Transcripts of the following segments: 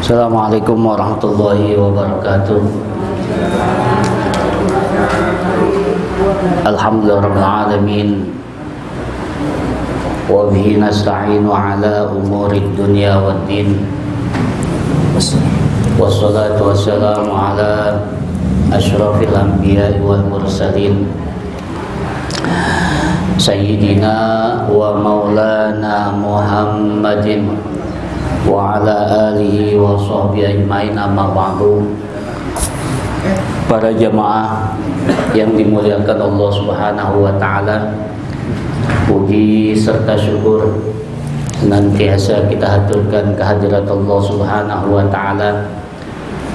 Assalamualaikum warahmatullahi wabarakatuh. Alhamdulillahirabbil alamin. Wa bihi nasta'inu ala umurid dunya waddin. Wassalatu wassalamu ala asyrafil anbiya'i wal mursalin. Sayyidina wa maulana Muhammadin wa ala alihi wa sahbihi ajmain, amma ba'du. Para jamaah yang dimuliakan Allah Subhanahu wa taala, puji serta syukur senantiasa kita haturkan kehadirat Allah Subhanahu wa taala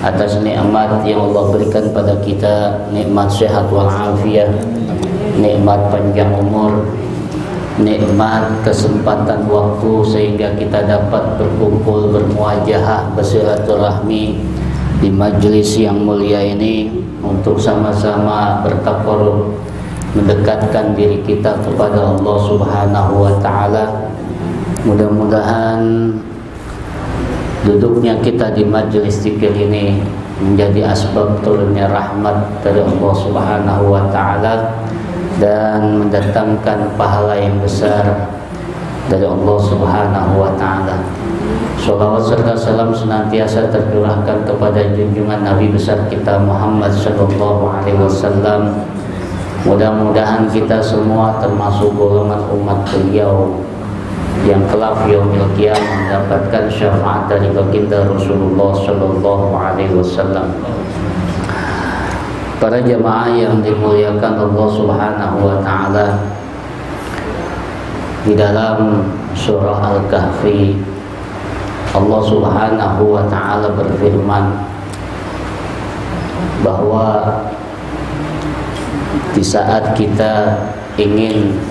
atas nikmat yang Allah berikan pada kita, nikmat sehat wal afiat, nikmat panjang umur, nikmat kesempatan waktu sehingga kita dapat berkumpul, bermuajahah, bersilaturahmi di majelis yang mulia ini untuk sama-sama bertakarrub, mendekatkan diri kita kepada Allah Subhanahu wa taala. Mudah-mudahan duduknya kita di majelis zikir ini menjadi asbab turunnya rahmat dari Allah Subhanahu wa taala dan mendatangkan pahala yang besar dari Allah Subhanahu wa taala. Shalawat serta salam senantiasa tercurahkan kepada junjungan Nabi besar kita Muhammad sallallahu alaihi wasallam. Mudah-mudahan kita semua termasuk golongan umat beliau yang kelak yaumil qiyamah mendapatkan syafaat dari baginda Rasulullah sallallahu alaihi wasallam. Para jamaah yang dimuliakan Allah Subhanahu wa taala, di dalam surah Al-Kahfi Allah Subhanahu wa taala berfirman bahwa di saat kita ingin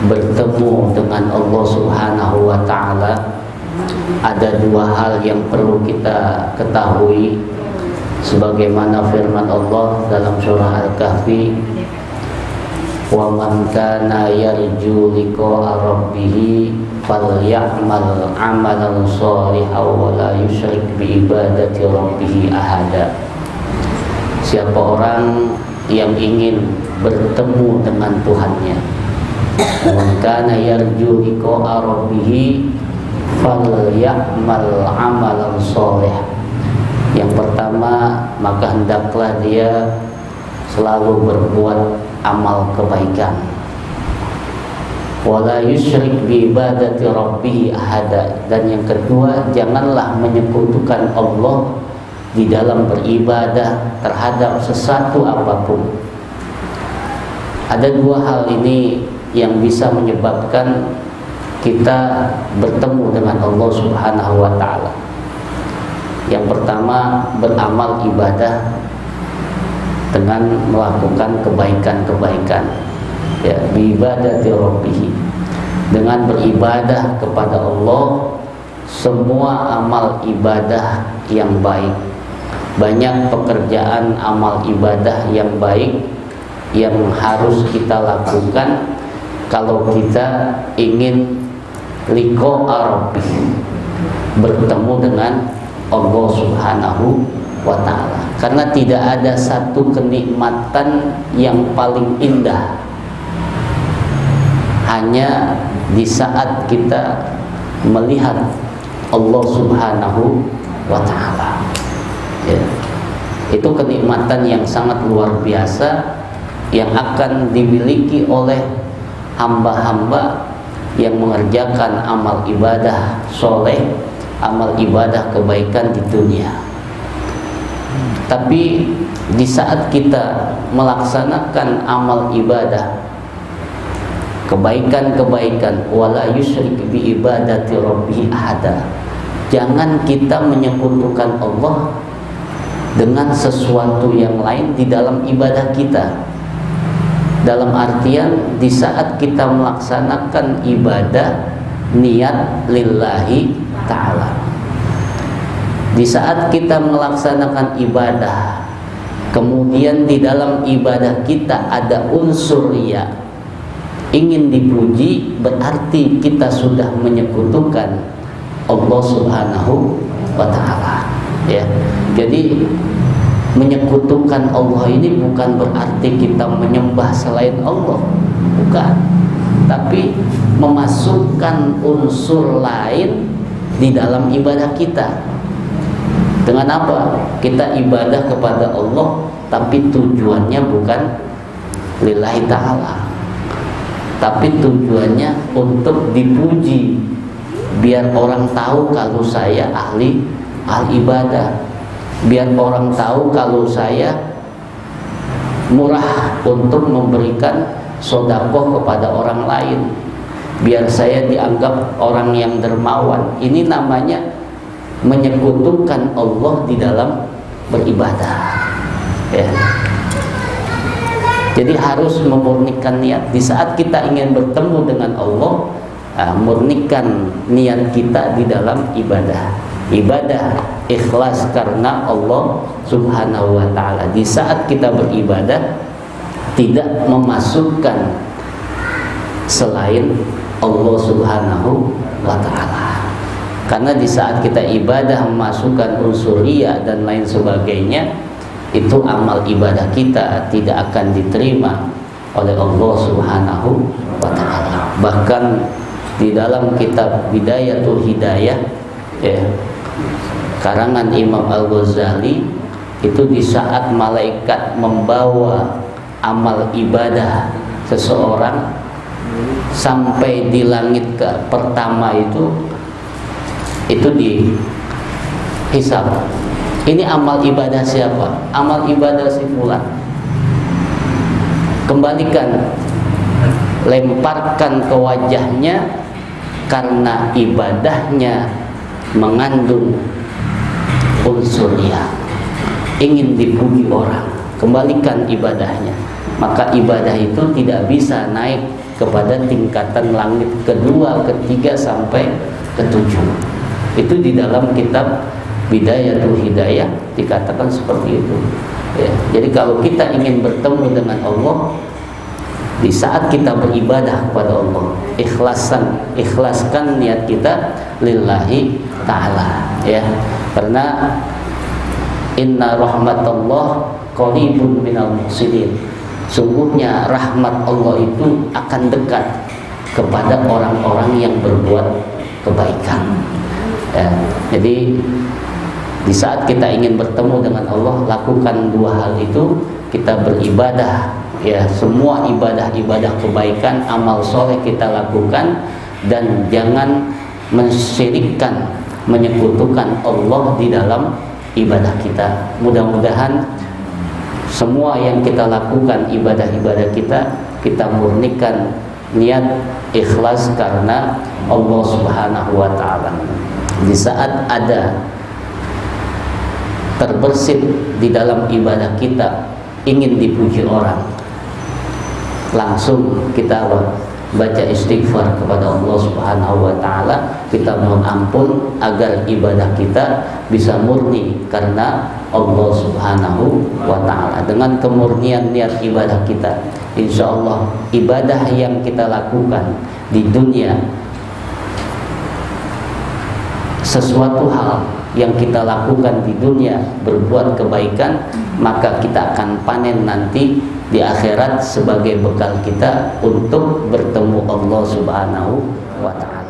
bertemu dengan Allah Subhanahu wa taala, ada dua hal yang perlu kita ketahui. Sebagaimana firman Allah dalam surah Al-Kahfi, wa man kana yarju liqa'a rabbih falyamal 'amalan shalihan wa la yusyrik bi ibadati rabbih ahada. Siapa orang yang ingin bertemu dengan Tuhannya, man kana yarju liqa'a rabbih falyamal 'amalan shalihan. Yang pertama, maka hendaklah dia selalu berbuat amal kebaikan. Wala yusyrik bi ibadati rabbih ahada. Dan yang kedua, janganlah menyekutukan Allah di dalam beribadah terhadap sesuatu apapun. Ada dua hal ini yang bisa menyebabkan kita bertemu dengan Allah Subhanahu wa taala. Yang pertama, beramal ibadah dengan melakukan kebaikan-kebaikan, ya, ibadati rabbih, dengan beribadah kepada Allah, semua amal ibadah yang baik. Banyak pekerjaan amal ibadah yang baik yang harus kita lakukan kalau kita ingin liqa'a rabbih, bertemu dengan Allah Subhanahu wa ta'ala. Karena tidak ada satu kenikmatan yang paling indah hanya di saat kita melihat Allah Subhanahu wa ta'ala, ya. Itu kenikmatan yang sangat luar biasa yang akan dimiliki oleh hamba-hamba yang mengerjakan amal ibadah soleh, amal ibadah kebaikan di dunia. Tapi di saat kita melaksanakan amal ibadah kebaikan-kebaikan, wala yusyrik bi ibadati rabbih ahada, jangan kita menyekutukan Allah dengan sesuatu yang lain di dalam ibadah kita. Dalam artian, di saat kita melaksanakan ibadah, niat lillahi ta'ala. Di saat kita melaksanakan ibadah, kemudian di dalam ibadah kita ada unsur riya, ingin dipuji, berarti kita sudah menyekutukan Allah Subhanahu wa ta'ala. Ya. Jadi menyekutukan Allah ini bukan berarti kita menyembah selain Allah, bukan. Tapi memasukkan unsur lain di dalam ibadah kita. Dengan apa? Kita ibadah kepada Allah, tapi tujuannya bukan lillahi ta'ala, tapi tujuannya untuk dipuji, biar orang tahu kalau saya ahli ibadah, biar orang tahu kalau saya murah untuk memberikan sedekah kepada orang lain, biar saya dianggap orang yang dermawan. Ini namanya menyekutukan Allah di dalam beribadah, ya. Jadi harus memurnikan niat. Di saat kita ingin bertemu dengan Allah, murnikan niat kita di dalam ibadah. Ibadah ikhlas karena Allah Subhanahu wa ta'ala. Di saat kita beribadah, tidak memasukkan selain Allah Subhanahu wa ta'ala. Karena di saat kita ibadah memasukkan unsur riya dan lain sebagainya, itu amal ibadah kita tidak akan diterima oleh Allah Subhanahu wa ta'ala. Bahkan di dalam kitab Bidayatul Hidayah, ya, karangan Imam Al-Ghazali, itu di saat malaikat membawa amal ibadah seseorang sampai di langit ke pertama itu dihisab. Ini amal ibadah siapa? Amal ibadah si fulan. Kembalikan, lemparkan ke wajahnya, karena ibadahnya mengandung unsur riya, ingin dipuji orang. Kembalikan ibadahnya, maka ibadah itu tidak bisa naik kepada tingkatan langit kedua, ketiga sampai ketujuh. Itu di dalam kitab Bidayatul Hidayah dikatakan seperti itu, ya. Jadi kalau kita ingin bertemu dengan Allah, di saat kita beribadah kepada Allah, ikhlaskan niat kita lillahi ta'ala, ya. Karena inna rahmatallah qaribun minal muhsinin. Sungguhnya rahmat Allah itu akan dekat kepada orang-orang yang berbuat kebaikan, ya. Jadi di saat kita ingin bertemu dengan Allah, lakukan dua hal itu. Kita beribadah, ya, semua ibadah-ibadah kebaikan, amal soleh kita lakukan, dan jangan mensyirikkan, menyekutukan Allah di dalam ibadah kita. Mudah-mudahan semua yang kita lakukan, ibadah-ibadah kita murnikan niat ikhlas karena Allah Subhanahu wa ta'ala. Di saat ada terbersit di dalam ibadah kita, ingin dipuji orang, langsung kita baca istighfar kepada Allah Subhanahu wa ta'ala. Kita mohon ampun agar ibadah kita bisa murni karena Allah Subhanahu wa ta'ala. Dengan kemurnian niat ibadah kita, insya Allah ibadah yang kita lakukan di dunia, sesuatu hal yang kita lakukan di dunia berbuat kebaikan, maka kita akan panen nanti di akhirat sebagai bekal kita untuk bertemu Allah Subhanahu wa ta'ala.